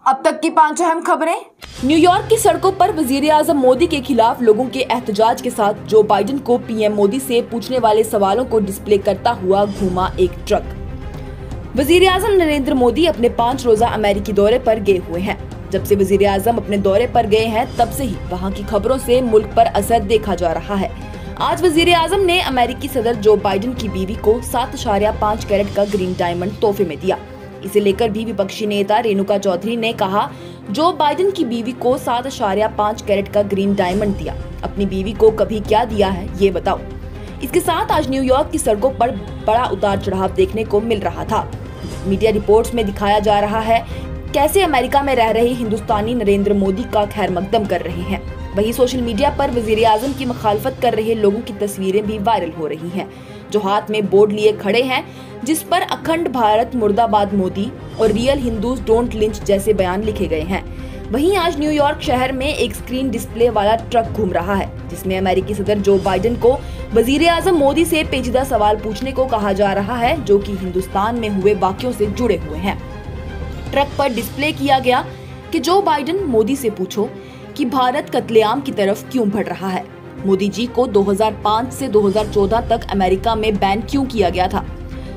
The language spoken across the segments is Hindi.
अब तक की 5 अहम खबरें। न्यूयॉर्क की सड़कों पर वजीर-ए-आज़म मोदी के खिलाफ लोगों के एहतजाज के साथ जो बाइडेन को पीएम मोदी से पूछने वाले सवालों को डिस्प्ले करता हुआ घूमा एक ट्रक। वजीर-ए-आज़म नरेंद्र मोदी अपने 5 रोजा अमेरिकी दौरे पर गए हुए हैं। जब से वजीर-ए-आज़म अपने दौरे पर गए हैं तब से ही वहां की खबरों से मुल्क पर असर देखा जा रहा है। आज वजीर-ए-आज़म ने अमेरिकी सदर जो बाइडेन की बीवी को 7.5 कैरेट का ग्रीन डायमंड तोहफे में दिया। इसे लेकर भी विपक्षी नेता रेणुका चौधरी ने कहा, जो बाइडेन की बीवी को 7.5 कैरेट का ग्रीन डायमंड दिया, अपनी बीवी को कभी क्या दिया है ये बताओ। इसके साथ आज न्यूयॉर्क की सड़कों पर बड़ा उतार चढ़ाव देखने को मिल रहा था। मीडिया रिपोर्ट्स में दिखाया जा रहा है कैसे अमेरिका में रह रहे हिंदुस्तानी नरेंद्र मोदी का खैर मकदम कर रहे हैं। वहीं सोशल मीडिया पर वजीर-ए-आज़म की मुखालफत कर रहे लोगों की तस्वीरें भी वायरल हो रही हैं, जो हाथ में बोर्ड लिए खड़े हैं जिस पर अखंड भारत मुर्दाबाद मोदी और रियल हिंदूज डोंट लिंच जैसे बयान लिखे गए हैं। वहीं आज न्यूयॉर्क शहर में एक स्क्रीन डिस्प्ले वाला ट्रक घूम रहा है जिसमें अमेरिकी सदर जो बाइडेन को वजीर-ए-आज़म मोदी से पेचीदा सवाल पूछने को कहा जा रहा है जो कि हिंदुस्तान में हुए वाकयों से जुड़े हुए हैं। ट्रक पर डिस्प्ले किया गया कि जो बाइडेन मोदी से पूछो कि भारत कत्लेआम की तरफ क्यों बढ़ रहा है। मोदी जी को 2005 से 2014 तक अमेरिका में बैन क्यों किया गया था।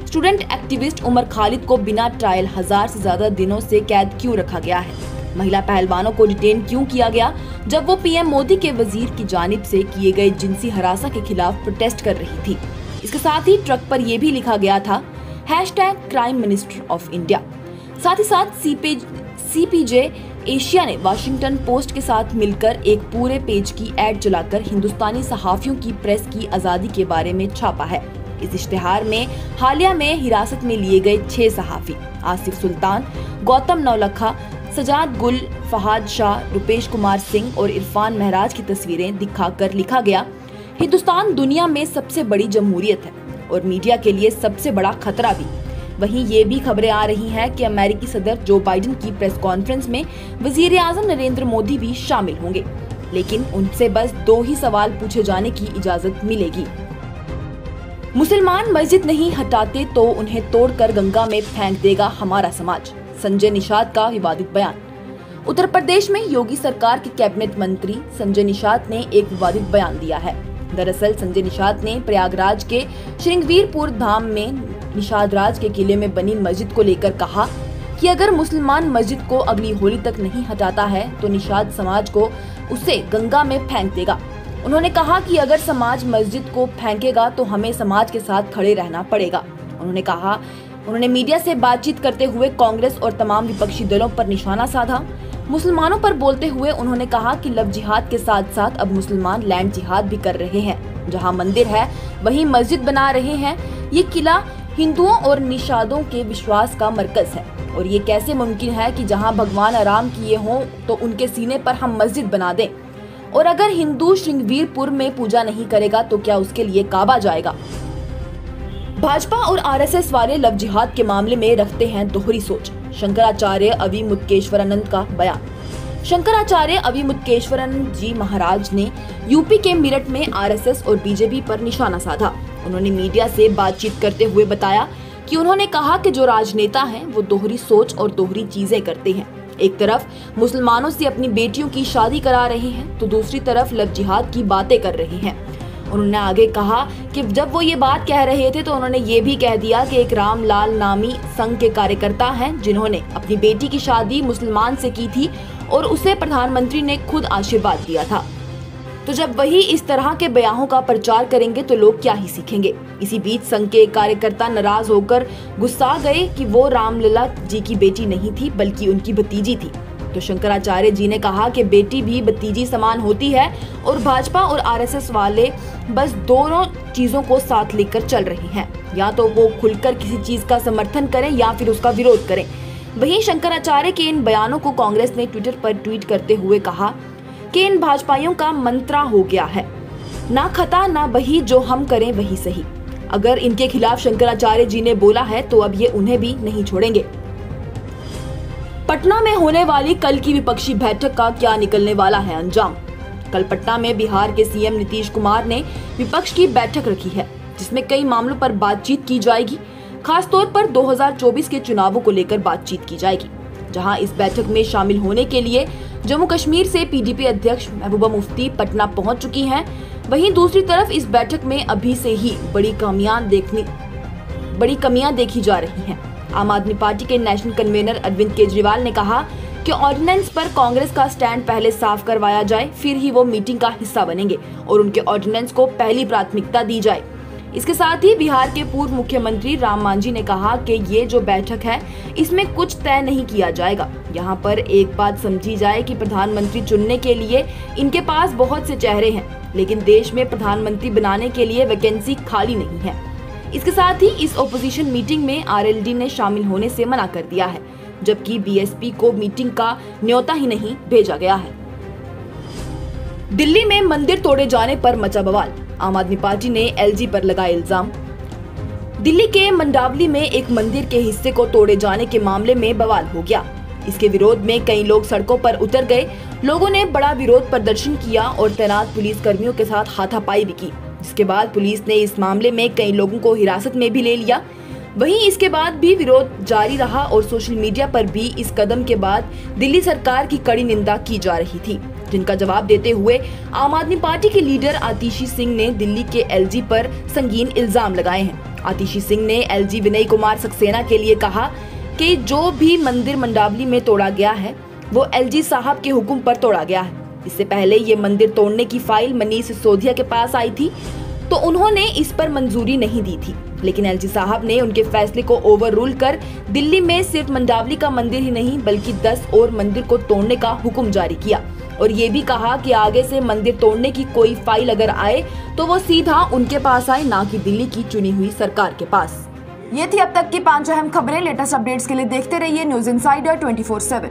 स्टूडेंट एक्टिविस्ट उमर खालिद को बिना ट्रायल 1000 से ज्यादा दिनों से कैद क्यों रखा गया है। महिला पहलवानों को डिटेन क्यों किया गया जब वो पीएम मोदी के वजीर की जानिब से किए गए जिनसी हरासा के खिलाफ प्रोटेस्ट कर रही थी। इसके साथ ही ट्रक पर यह भी लिखा गया था #क्राइम मिनिस्टर ऑफ इंडिया। साथ ही साथ CPJ एशिया ने वाशिंगटन पोस्ट के साथ मिलकर एक पूरे पेज की एड चलाकर हिंदुस्तानी सहाफियों की प्रेस की आजादी के बारे में छापा है। इस इश्तिहार में हालिया में हिरासत में लिए गए 6 सहाफी आसिफ सुल्तान, गौतम नवलखा, सजाद गुल, फहाद शाह, रुपेश कुमार सिंह और इरफान महराज की तस्वीरें दिखाकर लिखा गया, हिंदुस्तान दुनिया में सबसे बड़ी जमहूरियत है और मीडिया के लिए सबसे बड़ा खतरा भी। वहीं ये भी खबरें आ रही हैं कि अमेरिकी सदर जो बाइडेन की प्रेस कॉन्फ्रेंस में वजीर-ए-आज़म नरेंद्र मोदी भी शामिल होंगे, लेकिन उनसे बस 2 ही सवाल पूछे जाने की इजाजत मिलेगी। मुसलमान मस्जिद नहीं हटाते तो उन्हें तोड़कर गंगा में फेंक देगा हमारा समाज, संजय निषाद का विवादित बयान। उत्तर प्रदेश में योगी सरकार के कैबिनेट मंत्री संजय निषाद ने एक विवादित बयान दिया है। दरअसल संजय निषाद ने प्रयागराज के श्रृंगवीरपुर धाम में निषाद राज के किले में बनी मस्जिद को लेकर कहा कि अगर मुसलमान मस्जिद को अगली होली तक नहीं हटाता है तो निषाद समाज को उसे गंगा में फेंक देगा। उन्होंने कहा कि अगर समाज मस्जिद को फेंकेगा तो हमें समाज के साथ खड़े रहना पड़ेगा। उन्होंने मीडिया से बातचीत करते हुए कांग्रेस और तमाम विपक्षी दलों पर निशाना साधा। मुसलमानों पर बोलते हुए उन्होंने कहा कि लव जिहाद के साथ साथ अब मुसलमान लैंड जिहाद भी कर रहे हैं। जहां मंदिर है वहीं मस्जिद बना रहे हैं। ये किला हिंदुओं और निषादों के विश्वास का मरकज है और ये कैसे मुमकिन है कि जहां भगवान आराम किए हों तो उनके सीने पर हम मस्जिद बना दें, और अगर हिंदू श्रृंगवीरपुर में पूजा नहीं करेगा तो क्या उसके लिए काबा जाएगा। भाजपा और RSS वाले लव जिहाद के मामले में रखते हैं दोहरी सोच, शंकराचार्य अविमुक्तेश्वरानंद का बयान। शंकराचार्य अविमुक्तेश्वरानंद जी महाराज ने यूपी के मेरठ में RSS और बीजेपी पर निशाना साधा। उन्होंने मीडिया से बातचीत करते हुए बताया कि उन्होंने कहा कि जो राजनेता हैं वो दोहरी सोच और दोहरी चीजें करते हैं। एक तरफ मुसलमानों से अपनी बेटियों की शादी करा रहे हैं तो दूसरी तरफ लव जिहाद की बातें कर रहे हैं। उन्होंने आगे कहा कि जब वो ये बात कह रहे थे तो उन्होंने ये भी कह दिया कि एक रामलाल नामी संघ के कार्यकर्ता हैं जिन्होंने अपनी बेटी की शादी मुसलमान से की थी और उसे प्रधानमंत्री ने खुद आशीर्वाद दिया था। तो जब वही इस तरह के बयानों का प्रचार करेंगे तो लोग क्या ही सीखेंगे। इसी बीच संघ के एक कार्यकर्ता नाराज होकर गुस्सा गए कि वो रामलला जी की बेटी नहीं थी बल्कि उनकी भतीजी थी। तो शंकराचार्य जी ने कहा कि बेटी भी भतीजी समान होती है और भाजपा और RSS वाले बस दोनों चीजों को साथ लेकर चल रहे हैं, या तो वो खुलकर किसी चीज का समर्थन करें या फिर उसका विरोध करें। वहीं शंकराचार्य के इन बयानों को कांग्रेस ने ट्विटर पर ट्वीट करते हुए कहा कि इन भाजपाइयों का मंत्रा हो गया है, ना खता ना बही, जो हम करें वही सही। अगर इनके खिलाफ शंकराचार्य जी ने बोला है तो अब ये उन्हें भी नहीं छोड़ेंगे। पटना में होने वाली कल की विपक्षी बैठक का क्या निकलने वाला है अंजाम। कल पटना में बिहार के CM नीतीश कुमार ने विपक्ष की बैठक रखी है जिसमें कई मामलों पर बातचीत की जाएगी। खासतौर पर 2024 के चुनावों को लेकर बातचीत की जाएगी। जहां इस बैठक में शामिल होने के लिए जम्मू कश्मीर से पीडीपी अध्यक्ष महबूबा मुफ्ती पटना पहुंच चुकी हैं। वहीं दूसरी तरफ इस बैठक में अभी से ही बड़ी कमियां देखी जा रही हैं। आम आदमी पार्टी के नेशनल कन्वीनर अरविंद केजरीवाल ने कहा कि ऑर्डिनेंस पर कांग्रेस का स्टैंड पहले साफ करवाया जाए, फिर ही वो मीटिंग का हिस्सा बनेंगे और उनके ऑर्डिनेंस को पहली प्राथमिकता दी जाए। इसके साथ ही बिहार के पूर्व मुख्यमंत्री राम मांझी ने कहा कि ये जो बैठक है इसमें कुछ तय नहीं किया जाएगा। यहाँ पर एक बात समझी जाए कि प्रधानमंत्री चुनने के लिए इनके पास बहुत से चेहरे हैं, लेकिन देश में प्रधानमंत्री बनाने के लिए वैकेंसी खाली नहीं है। इसके साथ ही इस ओपोजिशन मीटिंग में आरएलडी ने शामिल होने से मना कर दिया है, जबकि बीएसपी को मीटिंग का न्योता ही नहीं भेजा गया है। दिल्ली में मंदिर तोड़े जाने पर मचा बवाल, आम आदमी पार्टी ने एलजी पर लगाया इल्जाम। दिल्ली के मंडावली में एक मंदिर के हिस्से को तोड़े जाने के मामले में बवाल हो गया। इसके विरोध में कई लोग सड़कों पर उतर गए। लोगों ने बड़ा विरोध प्रदर्शन किया और तैनात पुलिस कर्मियों के साथ हाथापाई भी की। इसके बाद पुलिस ने इस मामले में कई लोगों को हिरासत में भी ले लिया। वहीं इसके बाद भी विरोध जारी रहा और सोशल मीडिया पर भी इस कदम के बाद दिल्ली सरकार की कड़ी निंदा की जा रही थी, जिनका जवाब देते हुए आम आदमी पार्टी के लीडर आतिशी सिंह ने दिल्ली के एलजी पर संगीन इल्जाम लगाए हैं। आतिशी सिंह ने एलजी विनय कुमार सक्सेना के लिए कहा कि जो भी मंदिर मंडावली में तोड़ा गया है वो एलजी साहब के हुक्म पर तोड़ा गया है। इससे पहले ये मंदिर तोड़ने की फाइल मनीष सिसोदिया के पास आई थी तो उन्होंने इस पर मंजूरी नहीं दी थी, लेकिन एलजी साहब ने उनके फैसले को ओवर रूल कर दिल्ली में सिर्फ मंडावली का मंदिर ही नहीं बल्कि 10 और मंदिर को तोड़ने का हुक्म जारी किया और ये भी कहा कि आगे से मंदिर तोड़ने की कोई फाइल अगर आए तो वो सीधा उनके पास आए, ना कि दिल्ली की चुनी हुई सरकार के पास। ये थी अब तक की 5 अहम खबरें। लेटेस्ट अपडेट्स के लिए देखते रहिए न्यूज़ इनसाइडर 24/7।